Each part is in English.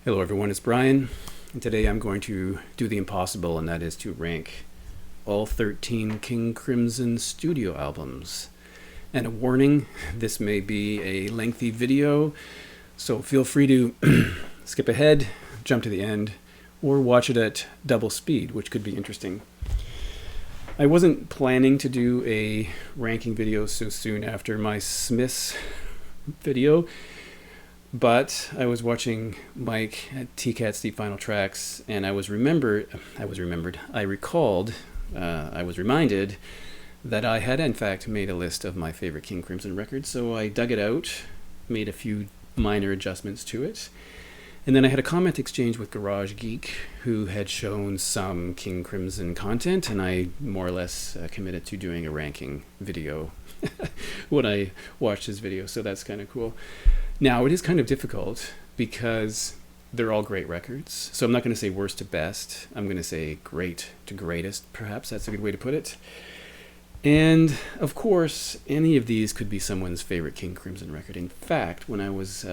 Hello everyone, it's Brian, and today I'm going to do the impossible, and that is to rank all 13 King Crimson studio albums. And a warning, this may be a lengthy video, so feel free to skip ahead, jump to the end, or watch it at double speed, which could be interesting. I wasn't planning to do a ranking video so soon after my Smiths video, but I was watching Mike at TCAT's Deep Final Tracks, and I was reminded that I had in fact made a list of my favorite King Crimson records, so I dug it out, made a few minor adjustments to it, and then I had a comment exchange with Garage Geek, who had shown some King Crimson content, and I more or less committed to doing a ranking video when I watched his video, so that's kind of cool. Now, it is kind of difficult because they're all great records. So I'm not going to say worst to best. I'm going to say great to greatest, perhaps. That's a good way to put it. And, of course, any of these could be someone's favorite King Crimson record. In fact, when I was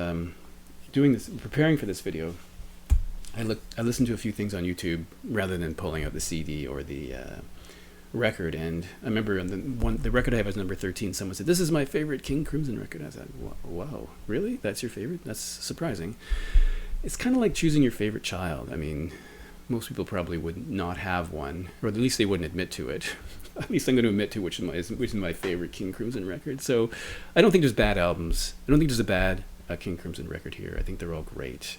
preparing for this video, I listened to a few things on YouTube rather than pulling out the CD or the record, and I remember on the record I have as number 13, someone said, "This is my favorite King Crimson record." I said, "Wow, really? That's your favorite? That's surprising." It's kind of like choosing your favorite child. I mean, most people probably would not have one, or at least they wouldn't admit to it. At least I'm going to admit to which is my favorite King Crimson record. So I don't think there's bad albums. I don't think there's a bad King Crimson record here. I think they're all great.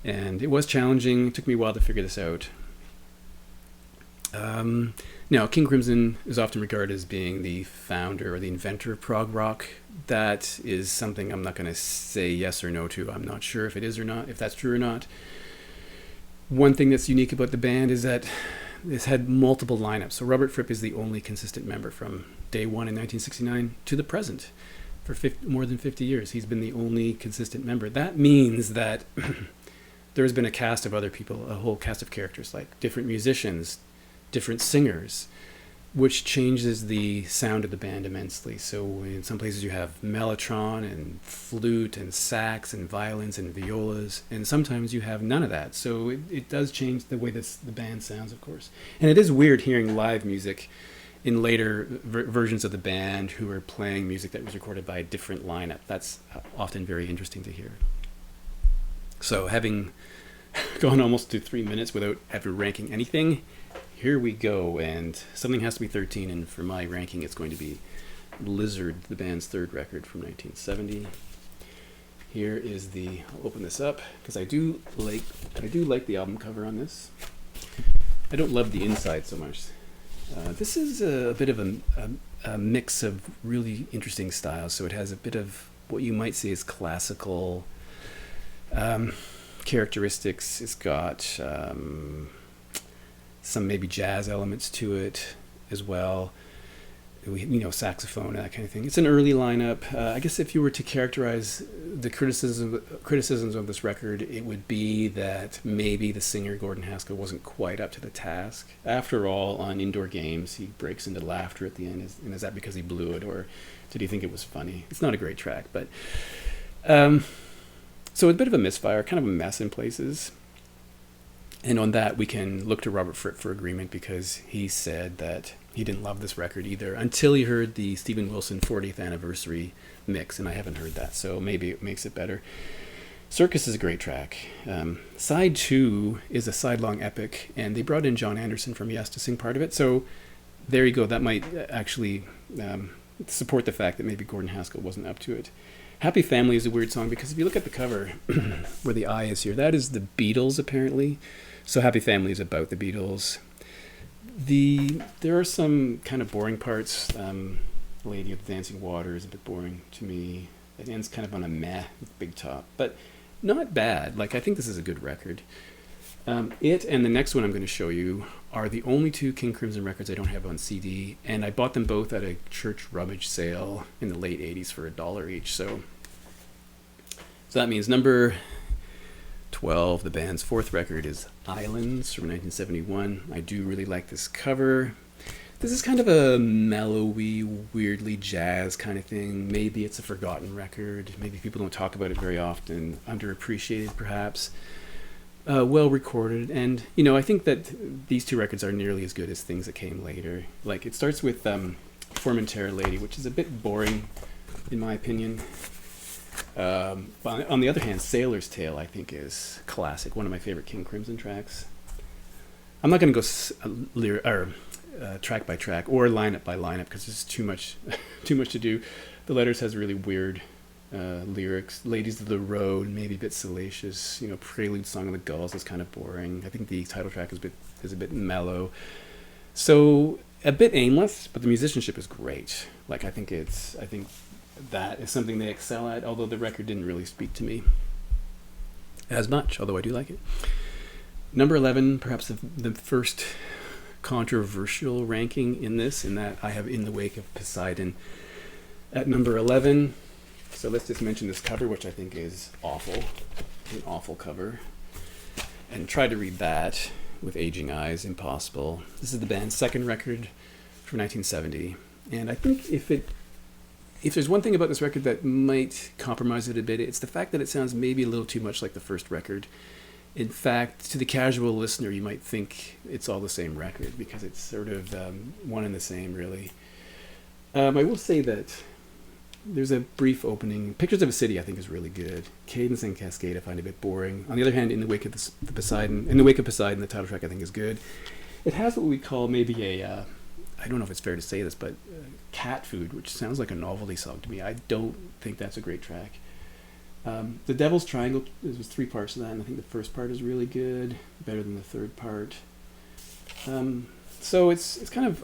And it was challenging. It took me a while to figure this out. Now, King Crimson is often regarded as being the founder or the inventor of prog rock. That is something I'm not going to say yes or no to. I'm not sure if it is or not, if that's true or not. One thing that's unique about the band is that it's had multiple lineups. So Robert Fripp is the only consistent member from day one in 1969 to the present. For more than 50 years, he's been the only consistent member. That means that there has been a cast of other people, a whole cast of characters, like different musicians, different singers, which changes the sound of the band immensely. So in some places you have mellotron and flute and sax and violins and violas, and sometimes you have none of that. So it does change the way the band sounds, of course. And it is weird hearing live music in later versions of the band who are playing music that was recorded by a different lineup. That's often very interesting to hear. So having gone almost to 3 minutes without ever ranking anything, here we go, and something has to be 13, and for my ranking it's going to be Lizard, the band's third record from 1970. Here is I'll open this up, because I do like the album cover on this. I don't love the inside so much. This is a bit of a mix of really interesting styles, so it has a bit of what you might say is classical characteristics. It's got some maybe jazz elements to it as well, saxophone and that kind of thing. It's an early lineup. I guess if you were to characterize the criticisms of this record, it would be that maybe the singer Gordon Haskell wasn't quite up to the task. After all, on Indoor Games, he breaks into laughter at the end, and is that because he blew it, or did he think it was funny? It's not a great track, but so a bit of a misfire, kind of a mess in places. And on that, we can look to Robert Fripp for agreement, because he said that he didn't love this record either until he heard the Steven Wilson 40th anniversary mix, and I haven't heard that, so maybe it makes it better. Circus is a great track. Side 2 is a sidelong epic, and they brought in John Anderson from Yes to sing part of it, so there you go. That might actually support the fact that maybe Gordon Haskell wasn't up to it. Happy Family is a weird song, because if you look at the cover where the eye is here, that is the Beatles apparently. So Happy Family is about the Beatles. There are some kind of boring parts. Lady of the Dancing Water is a bit boring to me. It ends kind of on a meh with Big Top, but not bad. I think this is a good record. It and the next one I'm going to show you are the only two King Crimson records I don't have on CD, and I bought them both at a church rummage sale in the late 80s for $1 each. So that means number 12, the band's fourth record, is Islands from 1971. I do really like this cover. This is kind of a mellowy, weirdly jazz kind of thing. Maybe it's a forgotten record. Maybe people don't talk about it very often. Underappreciated, perhaps. Well recorded, and I think that these two records are nearly as good as things that came later. Like it starts with Formentera Lady, which is a bit boring, in my opinion. But on the other hand, Sailor's Tale I think is classic. One of my favorite King Crimson tracks. I'm not going to go track by track or lineup by lineup because there's too much to do. The Letters has really weird lyrics. Ladies of the Road, maybe a bit salacious. Prelude, Song of the Gulls is kind of boring. I think the title track is a bit mellow. So a bit aimless, but the musicianship is great. Like I think that is something they excel at, although the record didn't really speak to me as much, although I do like it. Number 11, perhaps the first controversial ranking in that I have In the Wake of Poseidon at number 11. So let's just mention this cover, which I think is awful, an awful cover, and try to read that with aging eyes, impossible. This is the band's second record from 1970, and I think if there's one thing about this record that might compromise it a bit, it's the fact that it sounds maybe a little too much like the first record. In fact, to the casual listener, you might think it's all the same record because it's sort of one and the same, really. I will say that there's a brief opening. Pictures of a City, I think, is really good. Cadence and Cascade, I find a bit boring. On the other hand, In the Wake of Poseidon, the title track, I think, is good. It has what we call maybe I don't know if it's fair to say this, but Cat Food, which sounds like a novelty song to me. I don't think that's a great track. The Devil's Triangle, there's 3 parts of that, and I think the first part is really good, better than the third part. So it's kind of,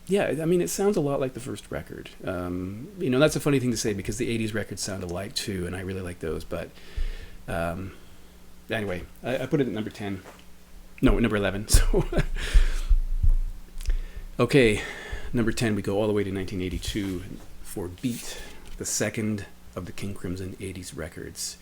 it sounds a lot like the first record. That's a funny thing to say because the 80s records sound alike too, and I really like those, but anyway, I put it at number 10. No, number 11, so... Okay, number 10, we go all the way to 1982 for Beat, the second of the King Crimson 80s records.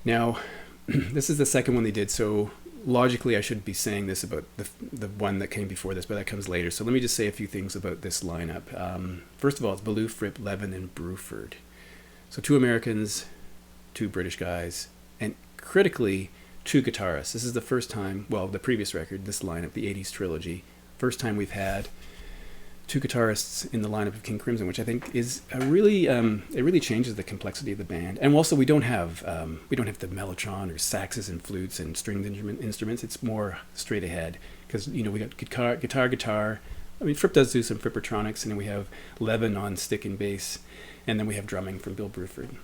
Now, this is the second one they did, so logically I should be saying this about the one that came before this, but that comes later. So let me just say a few things about this lineup. First of all, it's Ballou, Fripp, Levin, and Bruford. So 2 Americans, 2 British guys, and critically, 2 guitarists. This is the first time, the previous record, this lineup, the 80s trilogy, first time we've had 2 guitarists in the lineup of King Crimson, which I think is a really it really changes the complexity of the band. And also we don't have the mellotron or saxes and flutes and stringed instruments. It's more straight ahead because we got guitar. I mean, Fripp does do some Frippertronics, and then we have Levin on stick and bass, and then we have drumming from Bill Bruford.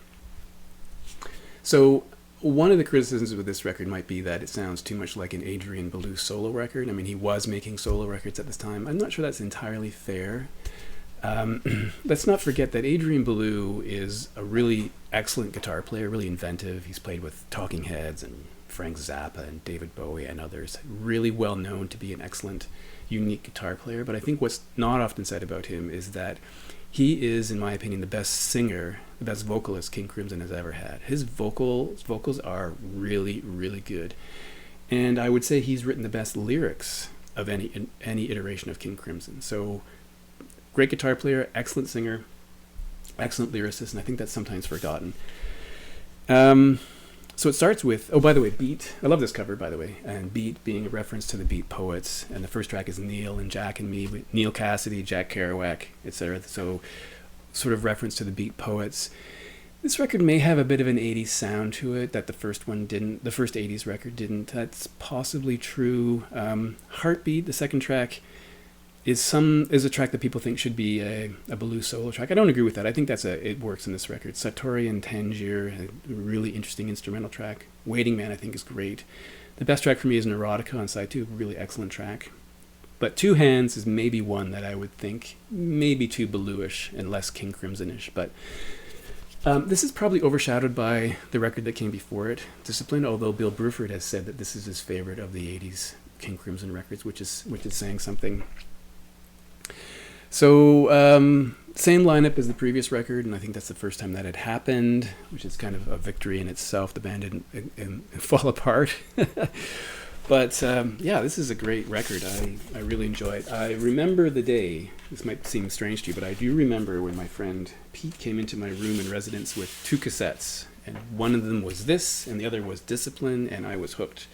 So one of the criticisms with this record might be that it sounds too much like an Adrian Ballou solo record. I mean, he was making solo records at this time. I'm not sure that's entirely fair. Let's not forget that Adrian Ballou is a really excellent guitar player, really inventive. He's played with Talking Heads and Frank Zappa and David Bowie and others. Really well known to be an excellent, unique guitar player. But I think what's not often said about him is that he is, in my opinion, the best singer, the best vocalist King Crimson has ever had. His vocals are really, really good. And I would say he's written the best lyrics of any iteration of King Crimson. So, great guitar player, excellent singer, excellent lyricist, and I think that's sometimes forgotten. So it starts with, by the way, Beat. I love this cover, by the way, and Beat being a reference to the Beat Poets. And the first track is Neil and Jack and Me, with Neil Cassidy, Jack Kerouac, etc. So sort of reference to the Beat Poets. This record may have a bit of an 80s sound to it that the first one didn't. The first 80s record didn't. That's possibly true. Heartbeat, the second track, is a track that people think should be a Ballou solo track. I don't agree with that. I think it works in this record. Satori and Tangier, a really interesting instrumental track. Waiting Man, I think, is great. The best track for me is Neurotica on side 2, really excellent track. But Two Hands is maybe one that I would think maybe too Ballou-ish and less King Crimson-ish. But this is probably overshadowed by the record that came before it, Discipline, although Bill Bruford has said that this is his favorite of the 80s King Crimson records, which is saying something. So, same lineup as the previous record, and I think that's the first time that had happened, which is kind of a victory in itself. The band didn't fall apart. But yeah, this is a great record. I really enjoy it. I remember the day, this might seem strange to you, but I do remember when my friend Pete came into my room in residence with two cassettes. And one of them was this, and the other was Discipline, and I was hooked.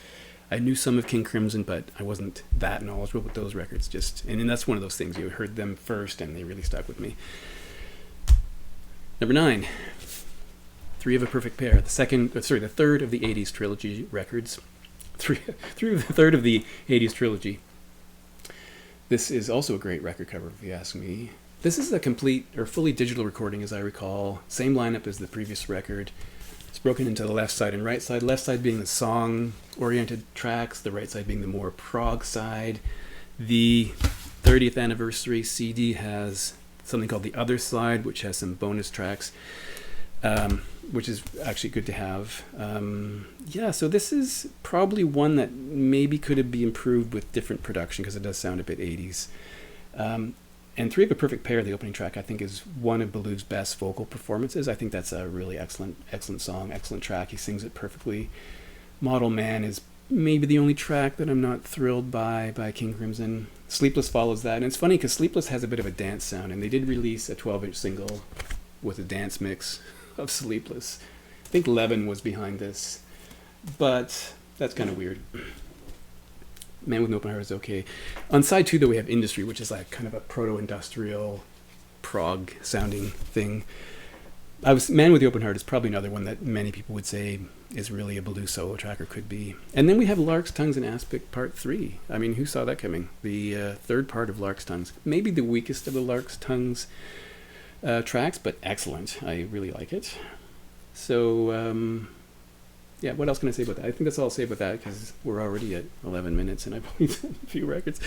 I knew some of King Crimson, but I wasn't that knowledgeable with those records. And that's one of those things. You heard them first, and they really stuck with me. Number 9, Three of a Perfect Pair. The third of the 80s trilogy records. The third of the 80s trilogy. This is also a great record cover, if you ask me. This is a complete or fully digital recording, as I recall. Same lineup as the previous record. It's broken into the left side and right side. Left side being the song-oriented tracks, the right side being the more prog side. The 30th anniversary CD has something called the Other Side, which has some bonus tracks, which is actually good to have. Yeah, so this is probably one that maybe could be improved with different production because it does sound a bit 80s. And Three of a Perfect Pair, the opening track, I think is one of Belu's best vocal performances. I think that's a really excellent song, excellent track. He sings it perfectly. Model Man is maybe the only track that I'm not thrilled by King Crimson. Sleepless follows that. And it's funny because Sleepless has a bit of a dance sound, and they did release a 12-inch single with a dance mix of Sleepless. I think Levin was behind this, but that's kind of weird. Man with an Open Heart is okay. On side 2, though, we have Industry, which is like kind of a proto-industrial prog sounding thing. Man with the Open Heart is probably another one that many people would say is really a Belu solo track, or could be. And then we have Lark's Tongues and Aspic Part 3. I mean, who saw that coming? The third part of Lark's Tongues. Maybe the weakest of the Lark's Tongues tracks, but excellent. I really like it. So, yeah, what else can I say about that? I think that's all I'll say about that because we're already at 11 minutes and I've only done a few records.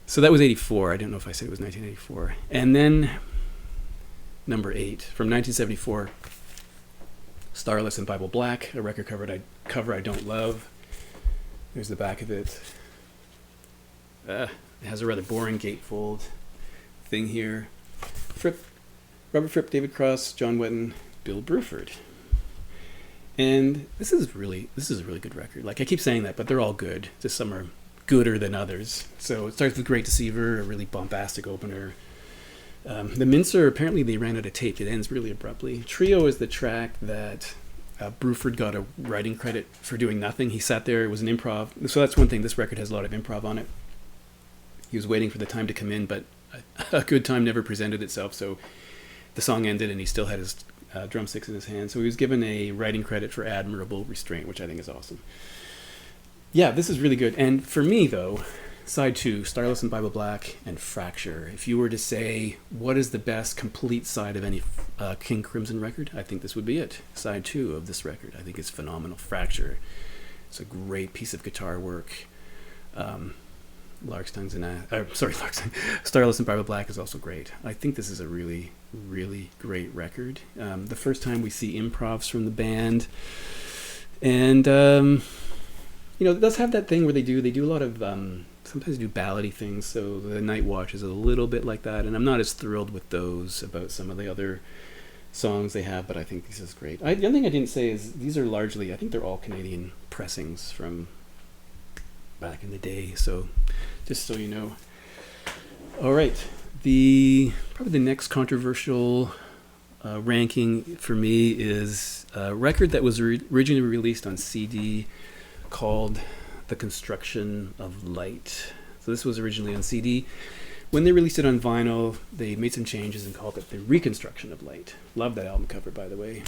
So that was 84. I don't know if I said it was 1984. And then number 8 from 1974, Starless and Bible Black, a record cover I don't love. There's the back of it. It has a rather boring gatefold thing here. Robert Fripp, David Cross, John Wetton, Bill Bruford. And this is a really good record. Like, I keep saying that, but they're all good. Just some are gooder than others. So it starts with Great Deceiver, a really bombastic opener. The Mincer, apparently they ran out of tape. It ends really abruptly. Trio is the track that Bruford got a writing credit for doing nothing. He sat there, it was an improv. So that's one thing, this record has a lot of improv on it. He was waiting for the time to come in, but a good time never presented itself. So the song ended and he still had his drumsticks in his hand. So he was given a writing credit for admirable restraint, which I think is awesome. Yeah, this is really good. And for me, though, side 2, Starless and Bible Black and Fracture. If you were to say, what is the best complete side of any King Crimson record, I think this would be it. Side 2 of this record. I think it's phenomenal. Fracture. It's a great piece of guitar work. Starless and Bible Black is also great. I think this is a really, really great record. The first time we see improvs from the band. And, it does have that thing where they do a lot of, sometimes do ballady things, so the Night Watch is a little bit like that, and I'm not as thrilled with those about some of the other songs they have, but I think this is great. The other thing I didn't say is these are largely, I think they're all Canadian pressings from back in the day, so just so you know. All right, probably the next controversial ranking for me is a record that was originally released on CD called The Construction of Light. So this was originally on CD. When they released it on vinyl, they made some changes and called it The Reconstruction of Light. Love that album cover, by the way.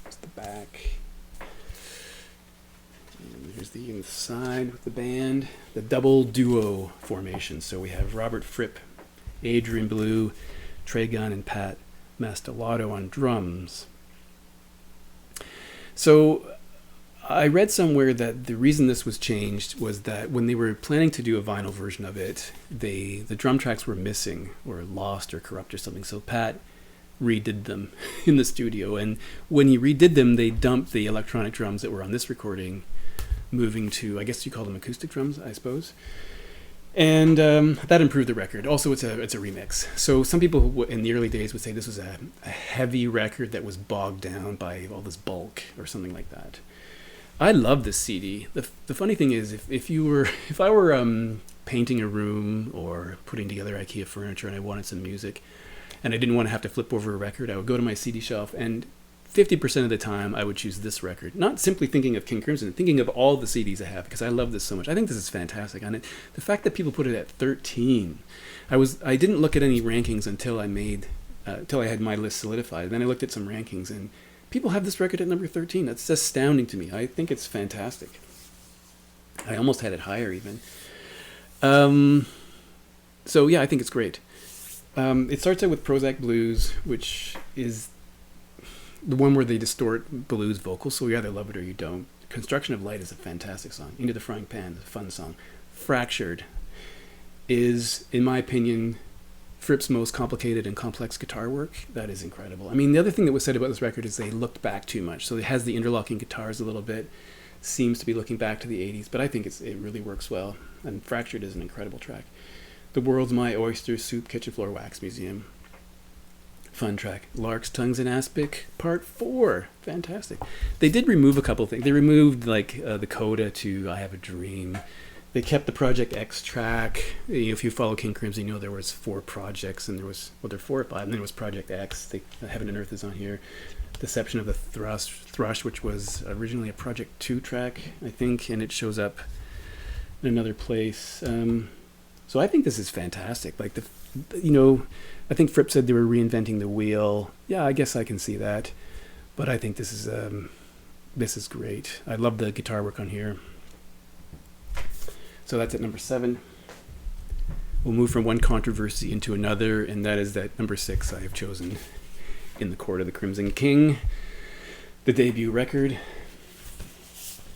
It's the back. And here's the inside with the band. The double duo formation. So we have Robert Fripp, Adrian Belew, Trey Gunn, and Pat Mastelotto on drums. So I read somewhere that the reason this was changed was that when they were planning to do a vinyl version of it, the drum tracks were missing or lost or corrupt or something. So Pat redid them in the studio. And when he redid them, they dumped the electronic drums that were on this recording, moving to, I guess you call them acoustic drums, I suppose. And that improved the record. Also, it's a remix. So some people in the early days would say this was a heavy record that was bogged down by all this bulk or something like that. I love this CD. The funny thing is, if I were painting a room or putting together IKEA furniture and I wanted some music, and I didn't want to have to flip over a record, I would go to my CD shelf, and 50% of the time I would choose this record. Not simply thinking of King Crimson, thinking of all the CDs I have, because I love this so much. I think this is fantastic. And the fact that people put it at 13, I didn't look at any rankings until I had my list solidified. Then I looked at some rankings, and people have this record at number 13. That's astounding to me. I think it's fantastic. I almost had it higher even. So yeah, I think it's great. It starts out with Prozac Blues, which is the one where they distort blues vocals, so you either love it or you don't. Construction of Light is a fantastic song. Into the Frying Pan is a fun song. Fractured is, in my opinion, Fripp's most complicated and complex guitar work. That is incredible. I mean, the other thing that was said about this record is they looked back too much. So it has the interlocking guitars a little bit, seems to be looking back to the 80s, but I think it really works well. And Fractured is an incredible track. The World's My Oyster Soup Kitchen Floor Wax Museum. Fun track. Lark's Tongues in Aspic, Part 4. Fantastic. They did remove a couple things. They removed the coda to I Have a Dream. They kept the Project X track. If you follow King Crimson, you know there was 4 projects, and there was 4 or 5, and then there was Project X. Heaven and Earth is on here. Deception of the Thrush, which was originally a Project 2 track, I think, and it shows up in another place. So I think this is fantastic. I think Fripp said they were reinventing the wheel. Yeah, I guess I can see that. But I think this is great. I love the guitar work on here. So that's at number 7. We'll move from one controversy into another, and that is that number 6 I have chosen, In the Court of the Crimson King, the debut record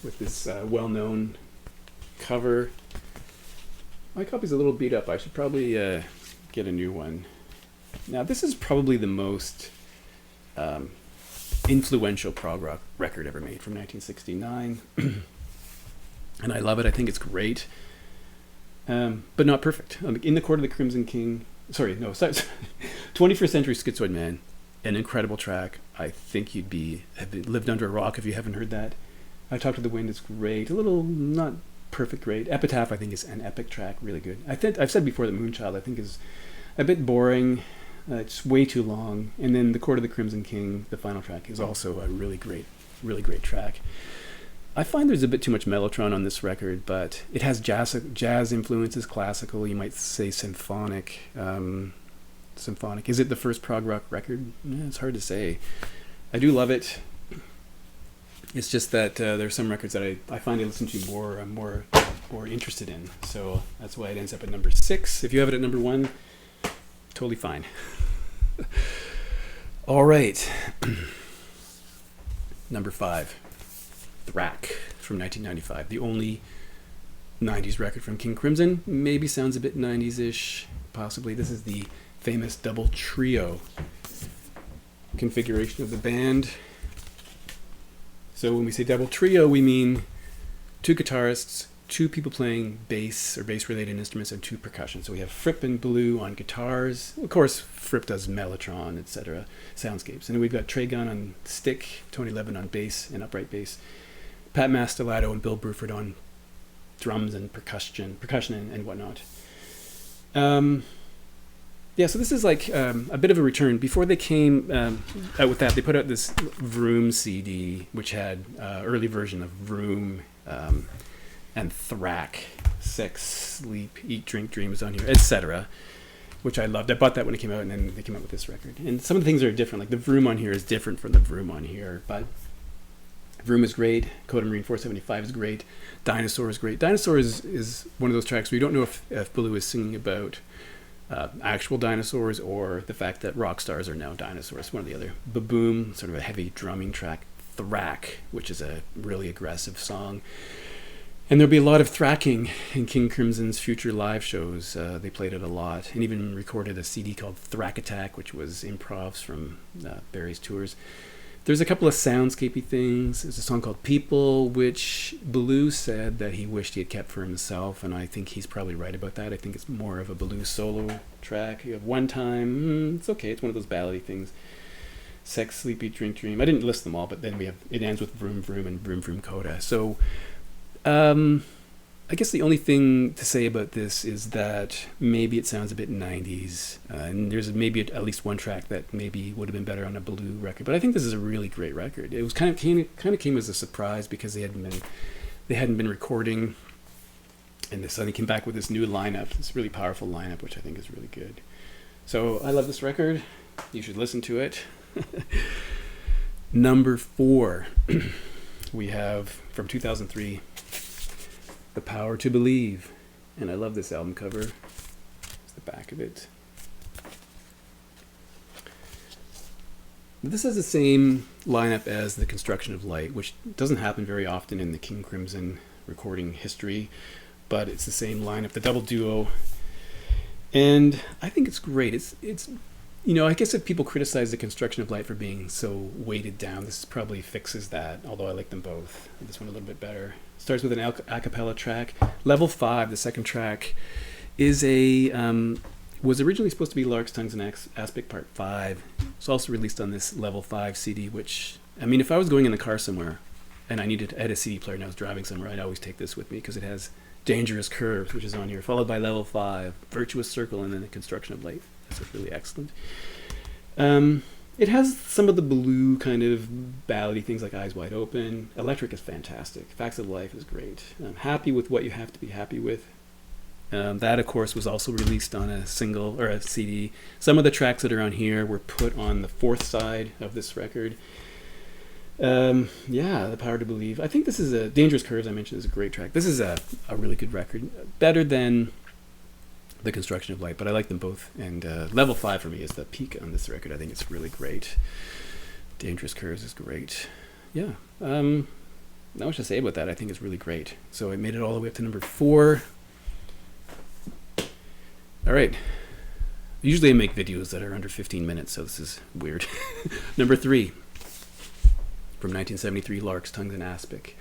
with this well-known cover. My copy's a little beat up. I should probably get a new one. Now, this is probably the most influential prog rock record ever made, from 1969. And I love it. I think it's great. But not perfect. In the Court of the Crimson King... 21st Century Schizoid Man, an incredible track. I think you'd have lived under a rock if you haven't heard that. I Talk to the Wind is great. A little not perfect great. Epitaph, I think, is an epic track. Really good. I've said before that Moonchild, I think, is a bit boring. It's way too long. And then The Court of the Crimson King, the final track, is also a really great track. I find there's a bit too much mellotron on this record, but it has jazz influences, classical, you might say symphonic. Is it the first prog rock record? It's hard to say. I do love it. It's just that there are some records that I find I listen to more, I'm more interested in. So that's why it ends up at number 6. If you have it at number 1, totally fine. All right. Number 5. Thrack from 1995. The only 90s record from King Crimson. Maybe sounds a bit 90s-ish, possibly. This is the famous double trio configuration of the band. So when we say double trio, we mean 2 guitarists, 2 people playing bass or bass-related instruments, and 2 percussion. So we have Fripp and Ballou on guitars. Of course, Fripp does mellotron, etc., soundscapes. And then we've got Trey Gunn on stick, Tony Levin on bass and upright bass, Pat Mastelotto and Bill Bruford on drums and percussion and whatnot. So this is like a bit of a return. Before they came out with that, they put out this Vroom CD, which had early version of Vroom and Thrack, Sex, Sleep, Eat, Drink, Dream is on here, etc., which I loved. I bought that when it came out, and then they came out with this record. And some of the things are different. Like the Vroom on here is different from the Vroom on here, but Vroom is great. Coda Marine 475 is great. Dinosaur is great. Dinosaur is one of those tracks where you don't know if Ballou is singing about actual dinosaurs or the fact that rock stars are now dinosaurs, one or the other. Baboom, sort of a heavy drumming track. Thrack, which is a really aggressive song. And there'll be a lot of thracking in King Crimson's future live shows. They played it a lot, and even recorded a CD called Thrack Attack, which was improvs from various tours. There's a couple of soundscapey things. There's a song called People, which Ballou said that he wished he had kept for himself, and I think he's probably right about that. I think it's more of a Ballou solo track. You have One Time, it's okay, it's one of those ballady things. Sex, Sleepy, Drink, Dream. I didn't list them all, but then it ends with Vroom Vroom and Vroom Vroom Coda. So I guess the only thing to say about this is that maybe it sounds a bit 90s, and there's maybe at least one track that maybe would have been better on a Blue record. But I think this is a really great record. It was kind of came as a surprise because they hadn't been recording, and they suddenly came back with this new lineup, this really powerful lineup, which I think is really good. So I love this record. You should listen to it. Number 4, we have from 2003. The Power to Believe. And I love this album cover. It's the back of it. This has the same lineup as The Construction of Light, which doesn't happen very often in the King Crimson recording history, but it's the same lineup, the double duo. And I think it's great. It's I guess if people criticize The Construction of Light for being so weighted down, this probably fixes that, although I like them both. This one a little bit better. Starts with an a cappella track. Level 5, the second track, is was originally supposed to be Larks, Tongues, and Aspic Part 5. It's also released on this Level 5 CD, which, if I was going in the car somewhere and I had a CD player and I was driving somewhere, I'd always take this with me because it has Dangerous Curves, which is on here, followed by Level 5, Virtuous Circle, and then The Construction of Light. That's really excellent. It has some of the Blue kind of ballady things like Eyes Wide Open. Electric is fantastic. Facts of Life is great. Happy with What You Have to Be Happy With. That, of course, was also released on a single or a CD. Some of the tracks that are on here were put on the 4th side of this record. The Power to Believe. I think this is a Dangerous Curves, I mentioned, is a great track. This is a really good record. Better than The Construction of Light, but I like them both. And Level 5 for me is the peak on this record. I think it's really great. Dangerous Curves is great. Yeah. Not much to say about that. I think it's really great. So I made it all the way up to number 4. All right. Usually I make videos that are under 15 minutes, so this is weird. Number 3. From 1973, Larks, Tongues, and Aspic.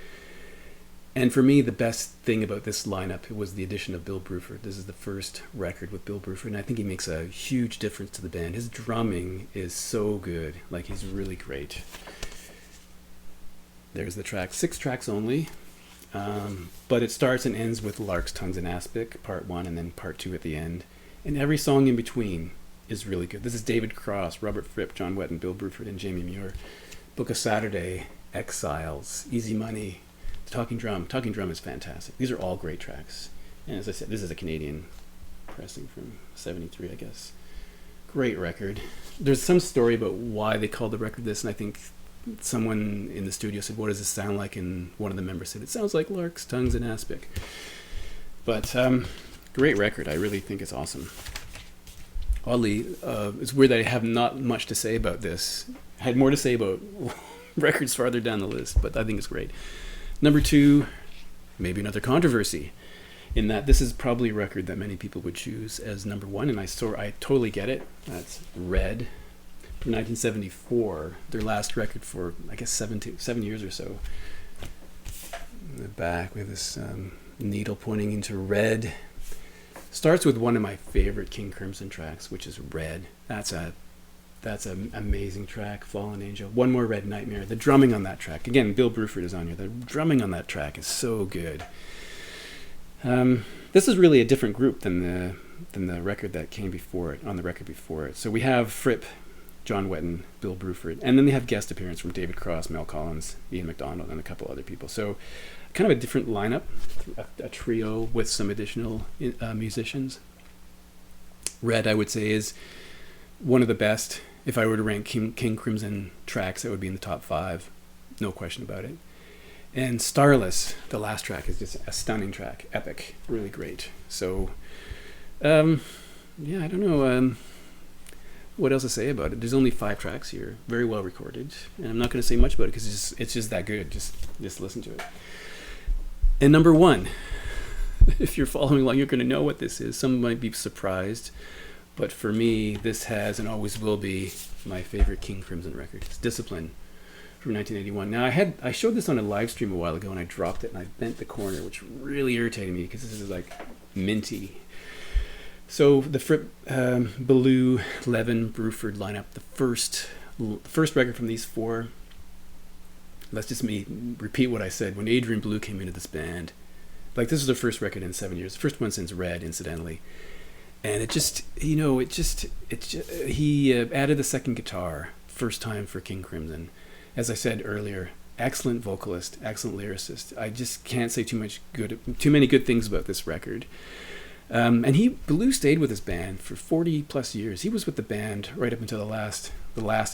And for me, the best thing about this lineup was the addition of Bill Bruford. This is the first record with Bill Bruford, and I think he makes a huge difference to the band. His drumming is so good. Like, he's really great. There's the track. 6 tracks only, but it starts and ends with Larks, Tongues, and Aspic, Part 1, and then Part 2 at the end. And every song in between is really good. This is David Cross, Robert Fripp, John Wetton, Bill Bruford, and Jamie Muir. Book of Saturday, Exiles, Easy Money, Talking Drum. Talking Drum is fantastic. These are all great tracks. And as I said, this is a Canadian pressing from 73, I guess. Great record. There's some story about why they called the record this, and I think someone in the studio said, what does this sound like? And one of the members said, it sounds like Larks, Tongues, and Aspic. But great record. I really think it's awesome. Oddly, it's weird that I have not much to say about this. I had more to say about records farther down the list, but I think it's great. Number 2, maybe another controversy, in that this is probably a record that many people would choose as number 1, and I totally get it. That's Red from 1974, their last record for, I guess, 7 years or so. In the back, we have this needle pointing into red. Starts with one of my favorite King Crimson tracks, which is Red. That's an amazing track, Fallen Angel. One More Red Nightmare. The drumming on that track, again, Bill Bruford is on here. The drumming on that track is so good. This is really a different group than the record that came before it, on the record before it. So we have Fripp, John Wetton, Bill Bruford, and then they have guest appearance from David Cross, Mel Collins, Ian MacDonald, and a couple other people. So kind of a different lineup, a trio with some additional musicians. Red, I would say, is one of the best. If I were to rank King Crimson tracks, that would be in the top 5, no question about it. And Starless, the last track, is just a stunning track, epic, really great. So, I don't know what else to say about it. There's only 5 tracks here, very well recorded, and I'm not going to say much about it because it's just that good. Just listen to it. And number 1, if you're following along, you're going to know what this is. Some might be surprised. But for me, this has and always will be my favorite King Crimson record. It's Discipline from 1981. Now, I showed this on a live stream a while ago, and I dropped it, and I bent the corner, which really irritated me because this is like minty. So the Fripp, Ballou, Levin, Bruford lineup, the first First record from these four. Let's just me repeat what I said. When Adrian Belew came into this band, like this is the first record in 7 years. The first one since Red, incidentally. And it just, he added the second guitar, first time for King Crimson. As I said earlier, excellent vocalist, excellent lyricist. I just can't say too many good things about this record. And Belew stayed with his band for 40 plus years. He was with the band right up until the last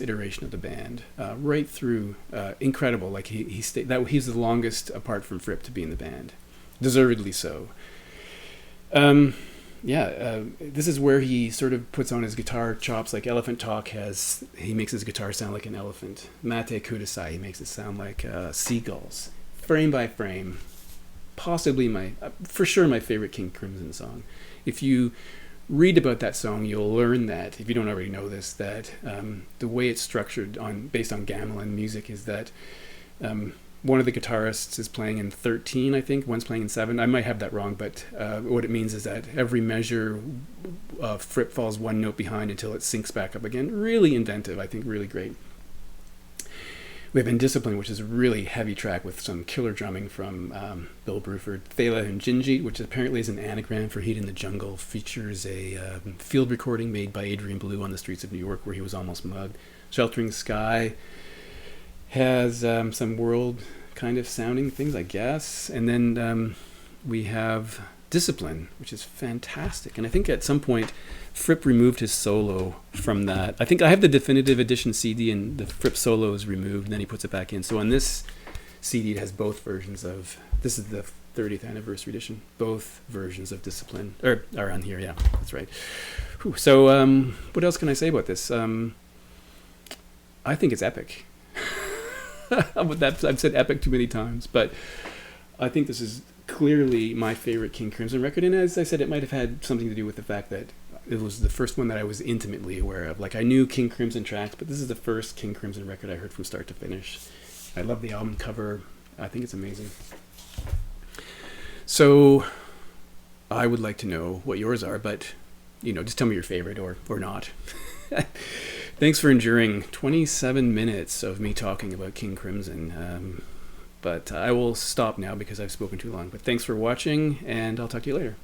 iteration of the band, right through. Incredible. Like he stayed. He's the longest apart from Fripp to be in the band, deservedly so. This is where he sort of puts on his guitar chops, like Elephant Talk has. He makes his guitar sound like an elephant. Mate Kudasai, he makes it sound like seagulls, frame by frame. Possibly for sure my favorite King Crimson song. If you read about that song, you'll learn that, if you don't already know this, that the way it's structured based on gamelan music is that one of the guitarists is playing in 13, I think. One's playing in 7. I might have that wrong, but what it means is that every measure Fripp falls one note behind until it syncs back up again. Really inventive, I think, really great. We have Indiscipline, which is a really heavy track with some killer drumming from Bill Bruford. Thela and Gingy, which apparently is an anagram for Heat in the Jungle, features a field recording made by Adrian Belew on the streets of New York where he was almost mugged. Sheltering Sky has some world kind of sounding things, I guess. And then we have Discipline, which is fantastic. And I think at some point Fripp removed his solo from that. I think I have the definitive edition CD and the Fripp solo is removed and then he puts it back in. So on this CD it has both versions of, this is the 30th anniversary edition, both versions of Discipline are on here. Yeah, that's right. Whew. So what else can I say about this? I think it's epic. I've said epic too many times, but I think this is clearly my favorite King Crimson record. And as I said, it might have had something to do with the fact that it was the first one that I was intimately aware of. Like I knew King Crimson tracks, but this is the first King Crimson record I heard from start to finish. I love the album cover. I think it's amazing. So I would like to know what yours are, but just tell me your favorite or not. Thanks for enduring 27 minutes of me talking about King Crimson. But I will stop now because I've spoken too long. But thanks for watching, and I'll talk to you later.